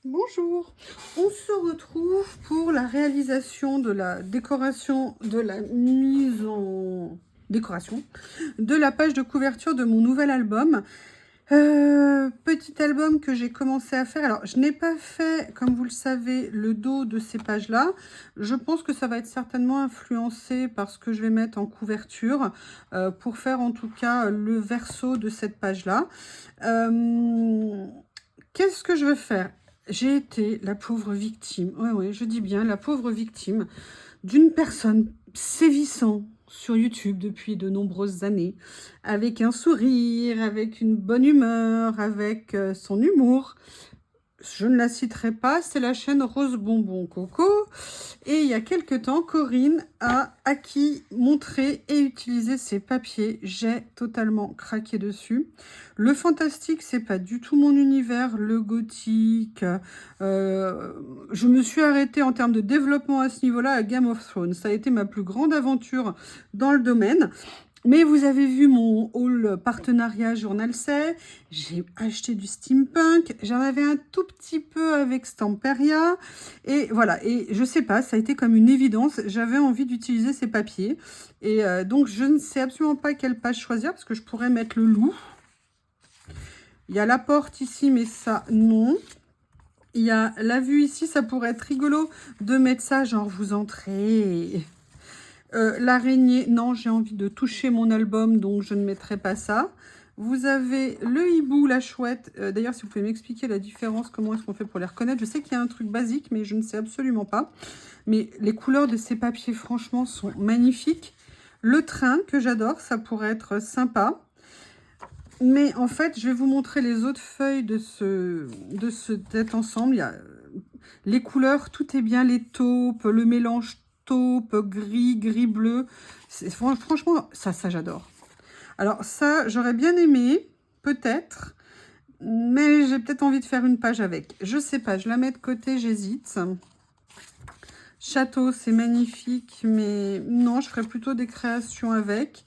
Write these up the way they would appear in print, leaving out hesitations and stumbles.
Bonjour, on se retrouve pour la réalisation de la décoration, de la mise en décoration, de la page de couverture de mon nouvel album. Petit album que j'ai commencé à faire. Alors, je n'ai pas fait, comme vous le savez, le dos de ces pages-là. Je pense que ça va être certainement influencé par ce que je vais mettre en couverture pour faire en tout cas le verso de cette page-là. Qu'est-ce que je veux faire? J'ai été la pauvre victime, oui, je dis bien la pauvre victime d'une personne sévissant sur YouTube depuis de nombreuses années, avec un sourire, avec une bonne humeur, avec son humour. Je ne la citerai pas, c'est la chaîne Rose Bonbon Coco. Et il y a quelque temps, Corinne a acquis, montré et utilisé ses papiers. J'ai totalement craqué dessus. Le fantastique, c'est pas du tout mon univers. Le gothique, je me suis arrêtée en termes de développement à ce niveau-là à Game of Thrones. Ça a été ma plus grande aventure dans le domaine. Mais vous avez vu mon haul partenariat Journal C, j'ai acheté du steampunk, j'en avais un tout petit peu avec Stamperia, et voilà, et je sais pas, ça a été comme une évidence, j'avais envie d'utiliser ces papiers, et donc je ne sais absolument pas quelle page choisir, parce que je pourrais mettre le loup, il y a la porte ici, mais ça, non. Il y a la vue ici, ça pourrait être rigolo de mettre ça, genre vous entrez... L'araignée, non, j'ai envie de toucher mon album, donc je ne mettrai pas ça. Vous avez le hibou, la chouette. D'ailleurs, si vous pouvez m'expliquer la différence, comment est-ce qu'on fait pour les reconnaître. Je sais qu'il y a un truc basique, mais je ne sais absolument pas. Mais les couleurs de ces papiers, franchement, sont magnifiques. Le train, que j'adore, ça pourrait être sympa. Mais en fait, je vais vous montrer les autres feuilles de cet ensemble. Il y a les couleurs, tout est bien, les taupes, le mélange taupe, gris, gris-bleu. Franchement, ça j'adore. Alors ça, j'aurais bien aimé, peut-être, mais j'ai peut-être envie de faire une page avec. Je sais pas, je la mets de côté, j'hésite. Château, c'est magnifique, mais non, je ferais plutôt des créations avec.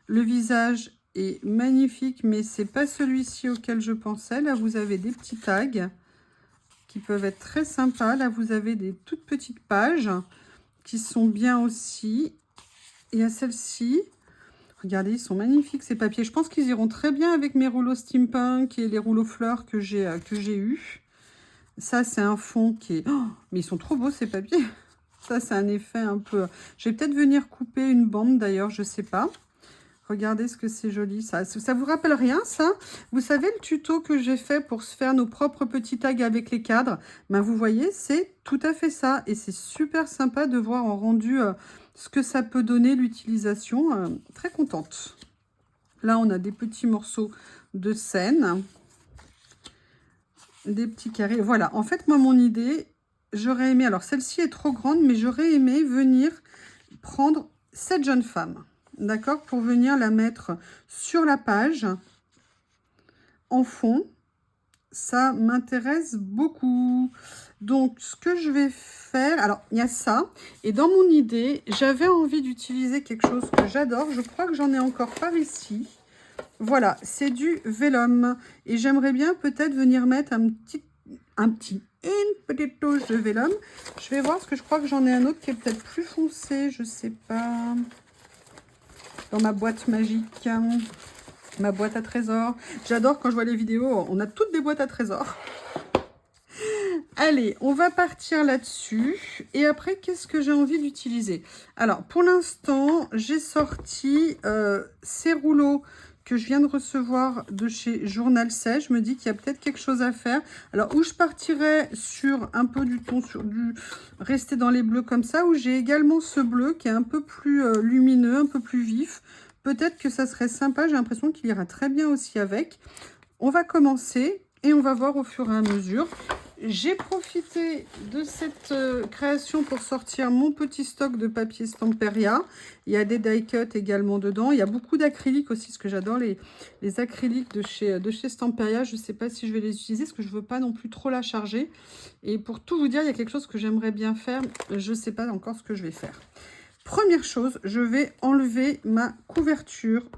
Le visage est magnifique, mais c'est pas celui-ci auquel je pensais. Là, vous avez des petits tags qui peuvent être très sympas. Là, vous avez des toutes petites pages qui sont bien aussi. Et à celle-ci, regardez, ils sont magnifiques ces papiers. Je pense qu'ils iront très bien avec mes rouleaux steampunk et les rouleaux fleurs que j'ai eu. Ça, c'est un fond qui est... Oh, mais ils sont trop beaux ces papiers. Ça, c'est un effet un peu... Je vais peut-être venir couper une bande d'ailleurs, je sais pas. Regardez ce que c'est joli, ça. Ça vous rappelle rien, ça? Vous savez le tuto que j'ai fait pour se faire nos propres petits tags avec les cadres? Ben, vous voyez, c'est tout à fait ça. Et c'est super sympa de voir en rendu ce que ça peut donner l'utilisation. Très contente. Là, on a des petits morceaux de scène. Des petits carrés. Voilà, en fait, moi, mon idée, j'aurais aimé... Alors, celle-ci est trop grande, mais j'aurais aimé venir prendre cette jeune femme. D'accord, pour venir la mettre sur la page en fond. Ça m'intéresse beaucoup. Donc, ce que je vais faire... Alors, il y a ça. Et dans mon idée, j'avais envie d'utiliser quelque chose que j'adore. Je crois que j'en ai encore par ici. Voilà, c'est du vélum. Et j'aimerais bien peut-être venir mettre une petite touche de vélum. Je vais voir, parce que je crois que j'en ai un autre qui est peut-être plus foncé. Je sais pas... Dans ma boîte magique, ma boîte à trésors. J'adore quand je vois les vidéos, on a toutes des boîtes à trésors. Allez, on va partir là-dessus. Et après, qu'est-ce que j'ai envie d'utiliser? Alors, pour l'instant, j'ai sorti ces rouleaux que je viens de recevoir de chez Journal C. Je me dis qu'il y a peut-être quelque chose à faire. Alors, où je partirais sur un peu du ton, sur du rester dans les bleus comme ça, où j'ai également ce bleu qui est un peu plus lumineux, un peu plus vif. Peut-être que ça serait sympa. J'ai l'impression qu'il ira très bien aussi avec. On va commencer et on va voir au fur et à mesure. J'ai profité de cette création pour sortir mon petit stock de papier Stamperia. Il y a des die cuts également dedans. Il y a beaucoup d'acryliques aussi, parce que j'adore les acryliques de chez Stamperia. Je ne sais pas si je vais les utiliser, parce que je ne veux pas non plus trop la charger. Et pour tout vous dire, il y a quelque chose que j'aimerais bien faire. Je ne sais pas encore ce que je vais faire. Première chose, je vais enlever ma couverture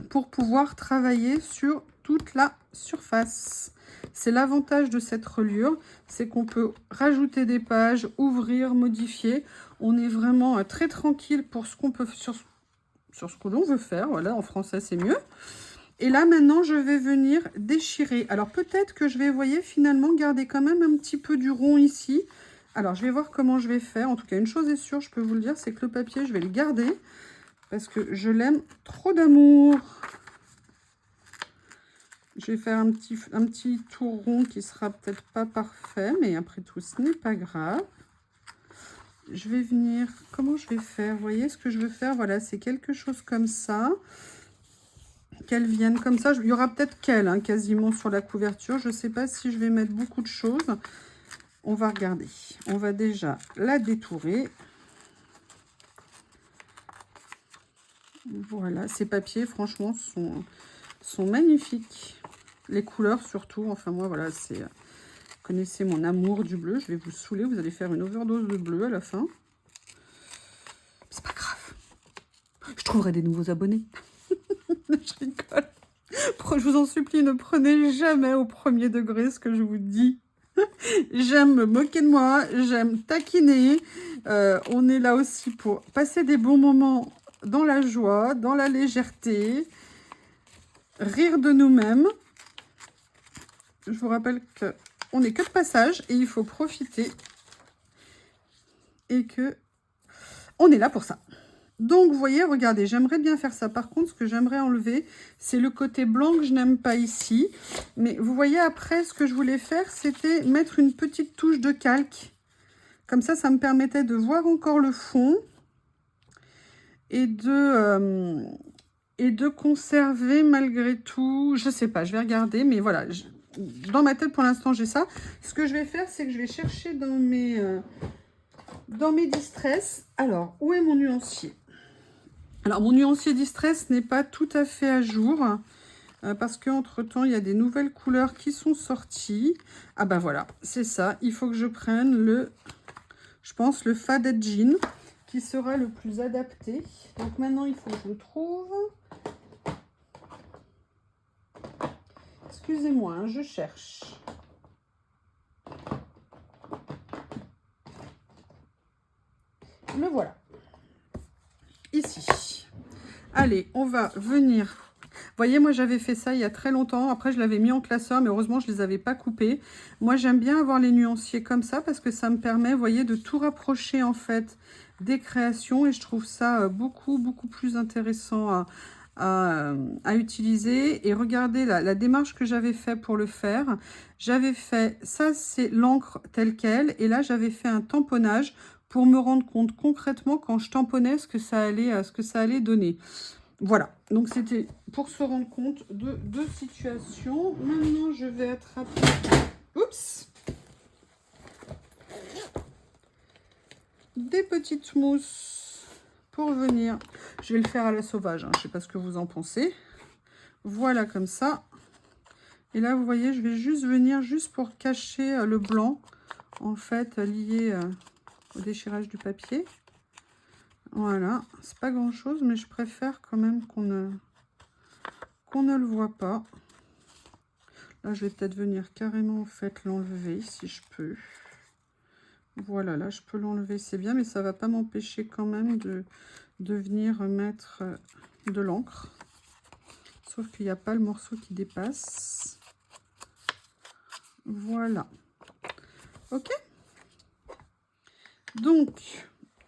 pour pouvoir travailler sur toute la surface. C'est l'avantage de cette reliure, c'est qu'on peut rajouter des pages, ouvrir, modifier. On est vraiment très tranquille pour ce qu'on peut sur ce que l'on veut faire. Voilà, en français, c'est mieux. Et là, maintenant, je vais venir déchirer. Alors, peut-être que je vais, vous voyez, finalement, garder quand même un petit peu du rond ici. Alors, je vais voir comment je vais faire. En tout cas, une chose est sûre, je peux vous le dire, c'est que le papier, je vais le garder parce que je l'aime trop d'amour. Je vais faire un petit tour rond qui sera peut-être pas parfait, mais après tout, ce n'est pas grave. Je vais venir... Comment je vais faire? Vous voyez ce que je veux faire? Voilà, c'est quelque chose comme ça. Qu'elles viennent comme ça. Il y aura peut-être qu'elles, hein, quasiment sur la couverture. Je ne sais pas si je vais mettre beaucoup de choses. On va regarder. On va déjà la détourer. Voilà, ces papiers, franchement, sont magnifiques. Les couleurs, surtout. Enfin, moi, voilà, c'est... Vous connaissez mon amour du bleu. Je vais vous saouler. Vous allez faire une overdose de bleu à la fin. C'est pas grave. Je trouverai des nouveaux abonnés. Je rigole. Je vous en supplie, ne prenez jamais au premier degré ce que je vous dis. J'aime me moquer de moi, j'aime taquiner. On est là aussi pour passer des bons moments dans la joie, dans la légèreté, rire de nous-mêmes. Je vous rappelle qu'on n'est que de passage et il faut profiter et que on est là pour ça. Donc, vous voyez, regardez, j'aimerais bien faire ça. Par contre, ce que j'aimerais enlever, c'est le côté blanc que je n'aime pas ici. Mais vous voyez, après, ce que je voulais faire, c'était mettre une petite touche de calque. Comme ça me permettait de voir encore le fond et de conserver malgré tout. Je sais pas, je vais regarder, mais voilà. Dans ma tête, pour l'instant, j'ai ça. Ce que je vais faire, c'est que je vais chercher dans mes distress. Alors, où est mon nuancier? Alors, mon nuancier Distress n'est pas tout à fait à jour parce qu'entre-temps, il y a des nouvelles couleurs qui sont sorties. Ah ben voilà, c'est ça. Il faut que je prenne je pense, le Faded Jean qui sera le plus adapté. Donc maintenant, il faut que je le trouve. Excusez-moi, hein, je cherche. Le voilà. Ici. Allez, on va venir... Vous voyez, moi, j'avais fait ça il y a très longtemps. Après, je l'avais mis en classeur, mais heureusement, je ne les avais pas coupés. Moi, j'aime bien avoir les nuanciers comme ça parce que ça me permet, vous voyez, de tout rapprocher, en fait, des créations. Et je trouve ça beaucoup, beaucoup plus intéressant à utiliser. Et regardez la démarche que j'avais fait pour le faire. J'avais fait, ça, c'est l'encre telle qu'elle. Et là, j'avais fait un tamponnage pour me rendre compte concrètement quand je tamponnais ce que ça allait donner. Voilà, donc c'était pour se rendre compte de deux situations. Maintenant, je vais attraper... Oups! Des petites mousses pour venir... Je vais le faire à la sauvage, hein. Je ne sais pas ce que vous en pensez. Voilà, comme ça. Et là, vous voyez, je vais juste venir pour cacher le blanc, en fait, lié au déchirage du papier. Voilà, c'est pas grand chose, mais je préfère quand même qu'on ne le voit pas. Là, je vais peut-être venir carrément en fait l'enlever si je peux. Voilà, là, je peux l'enlever, c'est bien, mais ça va pas m'empêcher quand même de venir mettre de l'encre. Sauf qu'il n'y a pas le morceau qui dépasse. Voilà. Ok. Donc...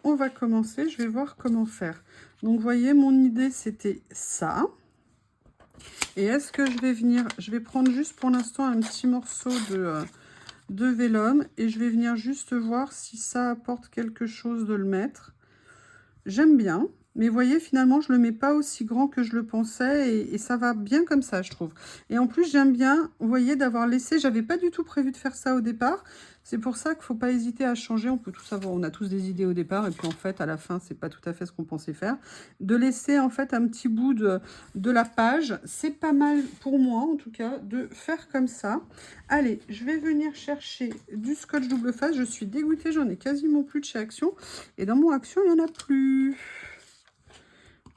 on va commencer, je vais voir comment faire. Donc, vous voyez, mon idée, c'était ça. Et est-ce que je vais venir... Je vais prendre juste pour l'instant un petit morceau de vélum. Et je vais venir juste voir si ça apporte quelque chose de le mettre. J'aime bien. Mais vous voyez, finalement, je ne le mets pas aussi grand que je le pensais. Et ça va bien comme ça, je trouve. Et en plus, j'aime bien, vous voyez, d'avoir laissé... J'avais pas du tout prévu de faire ça au départ. C'est pour ça qu'il ne faut pas hésiter à changer. On peut tout savoir. On a tous des idées au départ. Et puis, en fait, à la fin, c'est pas tout à fait ce qu'on pensait faire. De laisser, en fait, un petit bout de la page. C'est pas mal pour moi, en tout cas, de faire comme ça. Allez, je vais venir chercher du scotch double face. Je suis dégoûtée. J'en ai quasiment plus de chez Action. Et dans mon Action, il n'y en a plus.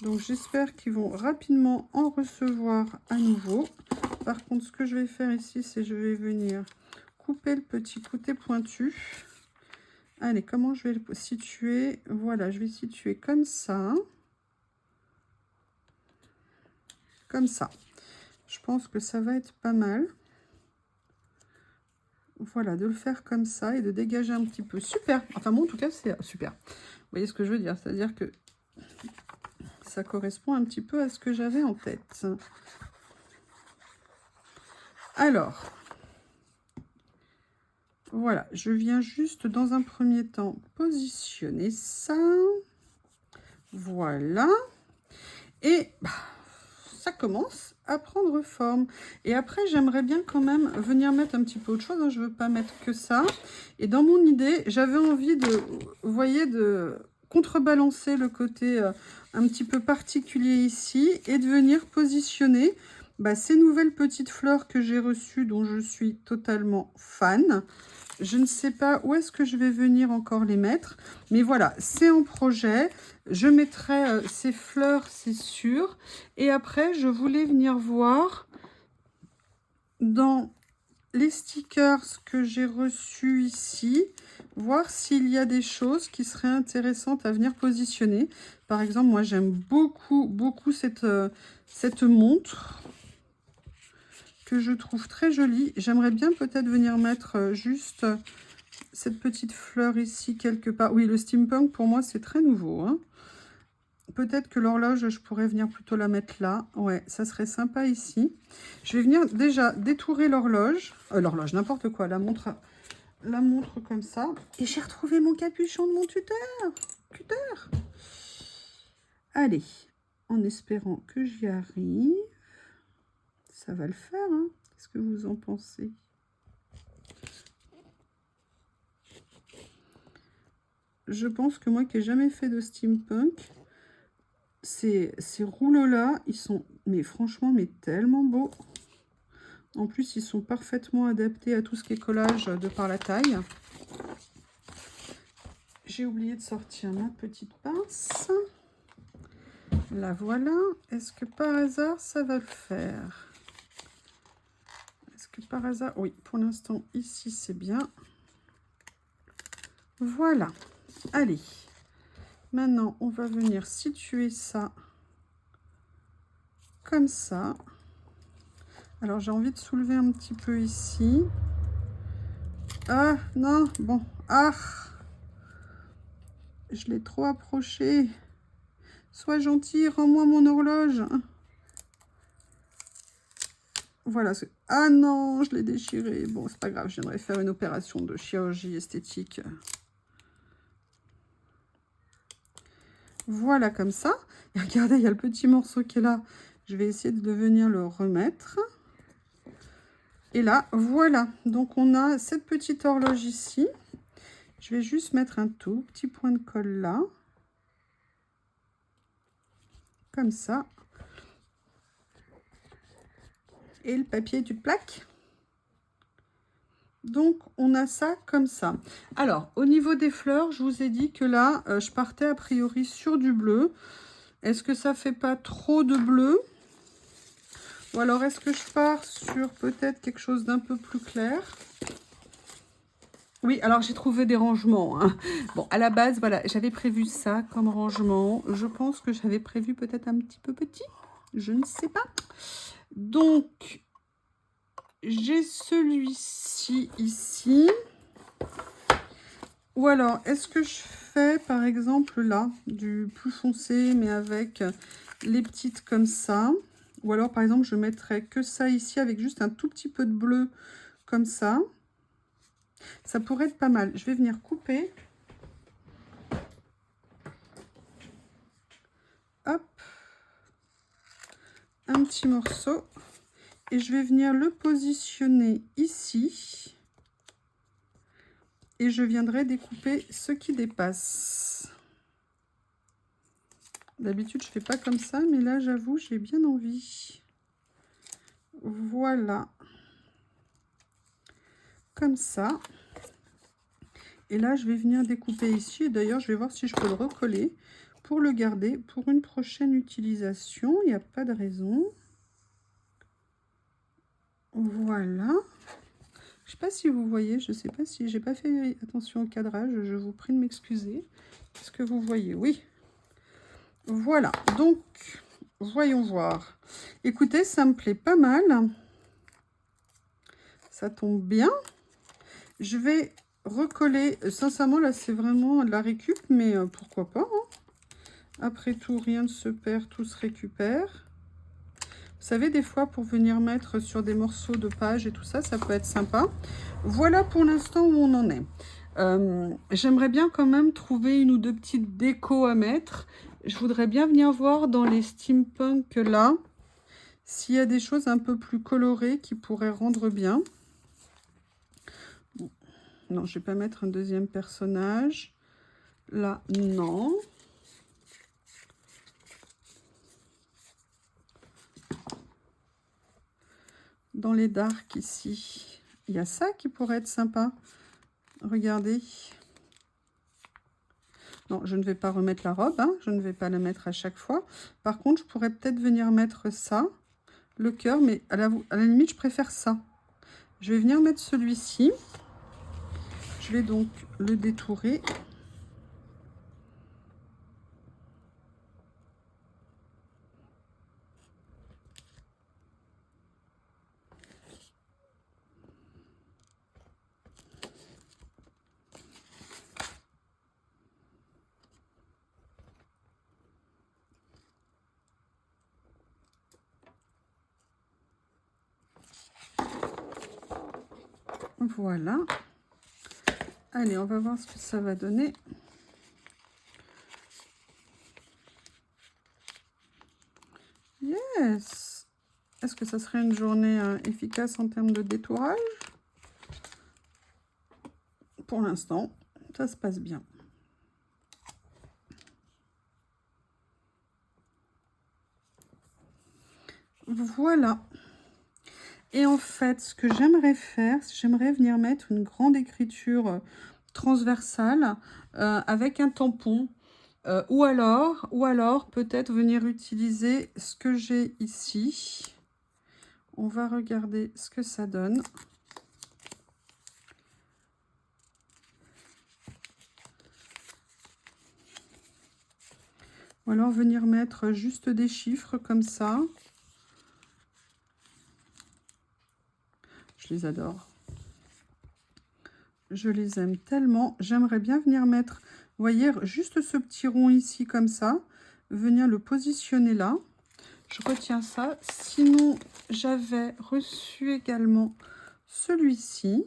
Donc, j'espère qu'ils vont rapidement en recevoir à nouveau. Par contre, ce que je vais faire ici, c'est je vais venir couper le petit côté pointu. Allez, comment je vais le situer? Voilà, je vais situer comme ça. Comme ça. Je pense que ça va être pas mal. Voilà, de le faire comme ça et de dégager un petit peu. Super. Enfin, bon, en tout cas, c'est super. Vous voyez ce que je veux dire? C'est-à-dire que ça correspond un petit peu à ce que j'avais en tête. Alors, voilà, je viens juste dans un premier temps positionner ça. Voilà. Et ça commence à prendre forme. Et après, j'aimerais bien quand même venir mettre un petit peu autre chose. Hein. Je ne veux pas mettre que ça. Et dans mon idée, j'avais envie de, vous voyez, de contrebalancer le côté un petit peu particulier ici et de venir positionner ces nouvelles petites fleurs que j'ai reçues, dont je suis totalement fan. Je ne sais pas où est-ce que je vais venir encore les mettre, mais voilà, c'est en projet. Je mettrai ces fleurs, c'est sûr. Et après, je voulais venir voir dans les stickers que j'ai reçus ici, voir s'il y a des choses qui seraient intéressantes à venir positionner. Par exemple, moi, j'aime beaucoup, beaucoup cette montre que je trouve très jolie. J'aimerais bien peut-être venir mettre juste cette petite fleur ici quelque part. Oui, le steampunk pour moi c'est très nouveau. Hein. Peut-être que l'horloge, je pourrais venir plutôt la mettre là. Ouais, ça serait sympa ici. Je vais venir déjà détourer l'horloge. L'horloge, n'importe quoi, la montre comme ça. Et j'ai retrouvé mon capuchon de mon tuteur. Allez, en espérant que j'y arrive. Ça va le faire, hein. Qu'est-ce que vous en pensez? Je pense que moi qui n'ai jamais fait de steampunk, ces rouleaux-là, ils sont, mais franchement, mais tellement beaux. En plus, ils sont parfaitement adaptés à tout ce qui est collage de par la taille. J'ai oublié de sortir ma petite pince. La voilà. Est-ce que par hasard, ça va le faire? Est-ce que par hasard... Oui, pour l'instant, ici, c'est bien. Voilà. Allez. Maintenant, on va venir situer ça comme ça. Alors, j'ai envie de soulever un petit peu ici. Ah, non, bon. Ah, je l'ai trop approché. Sois gentil, rends-moi mon horloge. Voilà. Ah non, je l'ai déchiré. Bon, c'est pas grave, je viendrai faire une opération de chirurgie esthétique. Voilà, comme ça. Et regardez, il y a le petit morceau qui est là. Je vais essayer de venir le remettre. Et là, voilà. Donc, on a cette petite horloge ici. Je vais juste mettre un tout petit point de colle là. Comme ça. Et le papier est une plaque. Donc, on a ça comme ça. Alors, au niveau des fleurs, je vous ai dit que là, je partais a priori sur du bleu. Est-ce que ça fait pas trop de bleu? Ou alors, est-ce que je pars sur peut-être quelque chose d'un peu plus clair? Oui, alors j'ai trouvé des rangements. Hein. Bon, à la base, voilà, j'avais prévu ça comme rangement. Je pense que j'avais prévu peut-être un petit peu petit. Je ne sais pas. Donc, j'ai celui-ci ici. Ou alors, est-ce que je fais, par exemple, là, du plus foncé, mais avec les petites comme ça? Ou alors, par exemple, je mettrais que ça ici, avec juste un tout petit peu de bleu, comme ça. Ça pourrait être pas mal. Je vais venir couper. Hop. Un petit morceau. Et je vais venir le positionner ici. Et je viendrai découper ce qui dépasse. D'habitude, je ne fais pas comme ça, mais là, j'avoue, j'ai bien envie. Voilà. Comme ça. Et là, je vais venir découper ici. D'ailleurs, je vais voir si je peux le recoller pour le garder pour une prochaine utilisation. Il n'y a pas de raison. Voilà. Je sais pas si vous voyez, je sais pas si j'ai pas fait attention au cadrage, je vous prie de m'excuser. Est-ce que vous voyez? Oui. Voilà, donc voyons voir. Écoutez, ça me plaît pas mal. Ça tombe bien. Je vais recoller. Sincèrement, là, c'est vraiment de la récup, mais pourquoi pas, hein. Après tout, rien ne se perd, tout se récupère. Vous savez, des fois, pour venir mettre sur des morceaux de page et tout ça, ça peut être sympa. Voilà pour l'instant où on en est. J'aimerais bien quand même trouver une ou deux petites décos à mettre. Je voudrais bien venir voir dans les steampunk là, s'il y a des choses un peu plus colorées qui pourraient rendre bien. Non, je ne vais pas mettre un deuxième personnage. Là, non. Dans les darks ici, il y a ça qui pourrait être sympa. Regardez. Non, je ne vais pas remettre la robe, hein. Je ne vais pas la mettre à chaque fois. Par contre, je pourrais peut-être venir mettre ça, le cœur, mais à la limite, je préfère ça. Je vais venir mettre celui-ci. Je vais donc le détourer. Voilà. Allez, on va voir ce que ça va donner. Yes! Est-ce que ça serait une journée efficace en termes de détourage? Pour l'instant, ça se passe bien. Voilà. Et en fait, ce que j'aimerais faire, j'aimerais venir mettre une grande écriture transversale avec un tampon. Ou alors peut-être venir utiliser ce que j'ai ici. On va regarder ce que ça donne. Ou alors venir mettre juste des chiffres comme ça. Je les adore. Je les aime tellement. J'aimerais bien venir mettre, vous voyez, juste ce petit rond ici comme ça. Venir le positionner là. Je retiens ça. Sinon, j'avais reçu également celui-ci.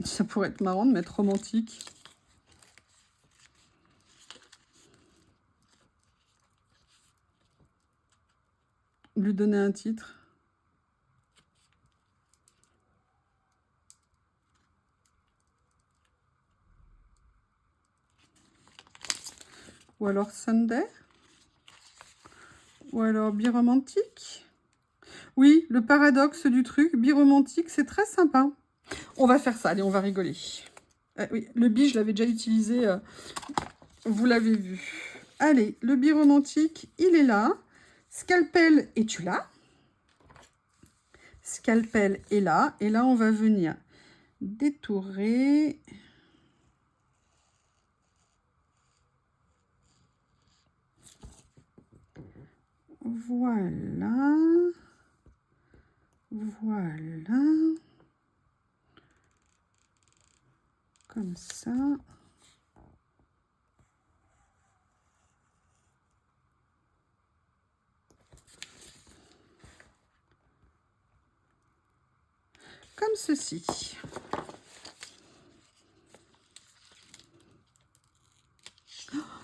Ça pourrait être marrant de mettre romantique. Lui donner un titre. Ou alors Sunday. Ou alors biromantique. Oui, le paradoxe du truc, biromantique, c'est très sympa. On va faire ça, allez, on va rigoler. Oui, le bi, je l'avais déjà utilisé, vous l'avez vu. Allez, le biromantique, il est là. Scalpel, es-tu là? Scalpel est là. Et là, on va venir détourer. Voilà. Voilà. Comme ça. Comme ceci.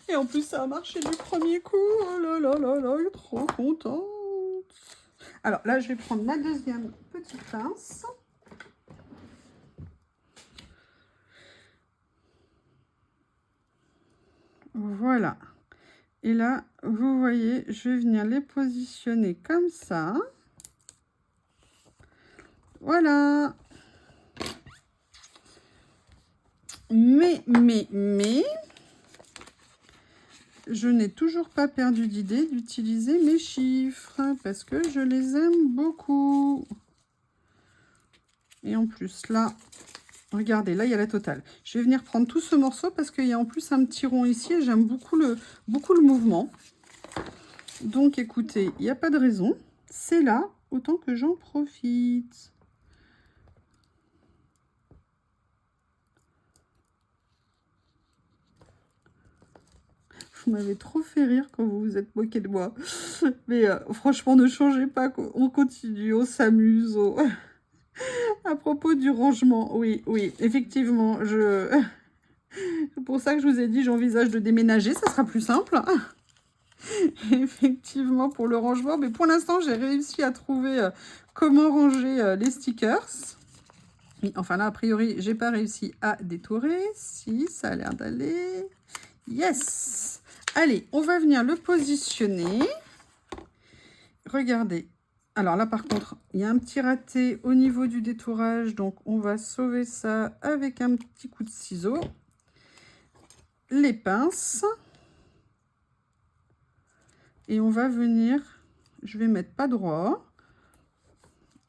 Et en plus, ça a marché du premier coup. Oh là là là là, je suis trop contente. Alors là, je vais prendre ma deuxième petite pince. Voilà. Et là, vous voyez, je vais venir les positionner comme ça. Voilà. Mais, je n'ai toujours pas perdu d'idée d'utiliser mes chiffres parce que je les aime beaucoup. Et en plus, là, regardez, là, il y a la totale. Je vais venir prendre tout ce morceau parce qu'il y a en plus un petit rond ici et j'aime beaucoup le mouvement. Donc, écoutez, il n'y a pas de raison. C'est là, autant que j'en profite. Vous m'avez trop fait rire quand vous vous êtes moqué de moi. Mais franchement, ne changez pas. On continue, on s'amuse. À propos du rangement, oui, effectivement, c'est pour ça que je vous ai dit, j'envisage de déménager, ça sera plus simple. Effectivement, pour le rangement, mais pour l'instant, j'ai réussi à trouver comment ranger les stickers. Enfin là, a priori, j'ai pas réussi à détourer. Si, ça a l'air d'aller. Yes! Allez, on va venir le positionner. Regardez. Alors là, par contre, il y a un petit raté au niveau du détourage. Donc, on va sauver ça avec un petit coup de ciseau. Les pinces. Et on va venir... Je vais mettre pas droit.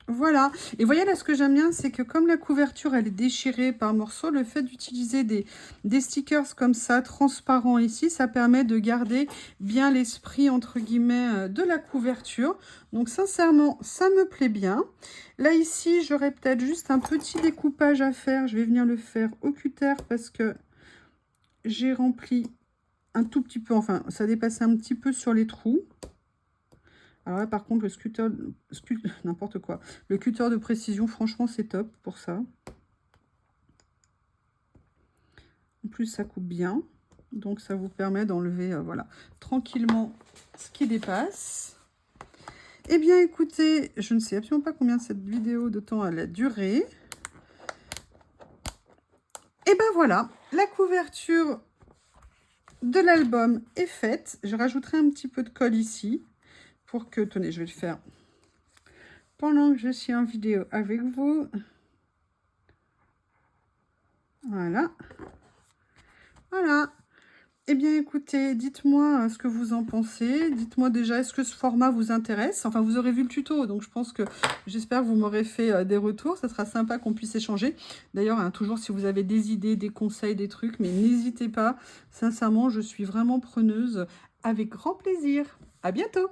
Voilà. Et voyez là, ce que j'aime bien, c'est que comme la couverture, elle est déchirée par morceaux, le fait d'utiliser des stickers comme ça, transparents ici, ça permet de garder bien l'esprit, entre guillemets, de la couverture. Donc, sincèrement, ça me plaît bien. Là, ici, j'aurais peut-être juste un petit découpage à faire. Je vais venir le faire au cutter parce que j'ai rempli un tout petit peu, enfin, ça dépassait un petit peu sur les trous. Alors là, par contre, n'importe quoi. Le cutter de précision, franchement, c'est top pour ça. En plus, ça coupe bien. Donc, ça vous permet d'enlever, voilà, tranquillement ce qui dépasse. Eh bien, écoutez, je ne sais absolument pas combien cette vidéo de temps elle a duré. Et ben voilà, la couverture de l'album est faite. Je rajouterai un petit peu de colle ici. Pour que, tenez, je vais le faire pendant que je suis en vidéo avec vous. Voilà. Voilà. Eh bien, écoutez, dites-moi ce que vous en pensez. Dites-moi déjà, est-ce que ce format vous intéresse? Enfin, vous aurez vu le tuto, donc je pense que, j'espère que vous m'aurez fait des retours. Ça sera sympa qu'on puisse échanger. D'ailleurs, hein, toujours si vous avez des idées, des conseils, des trucs, mais n'hésitez pas. Sincèrement, je suis vraiment preneuse. Avec grand plaisir. À bientôt!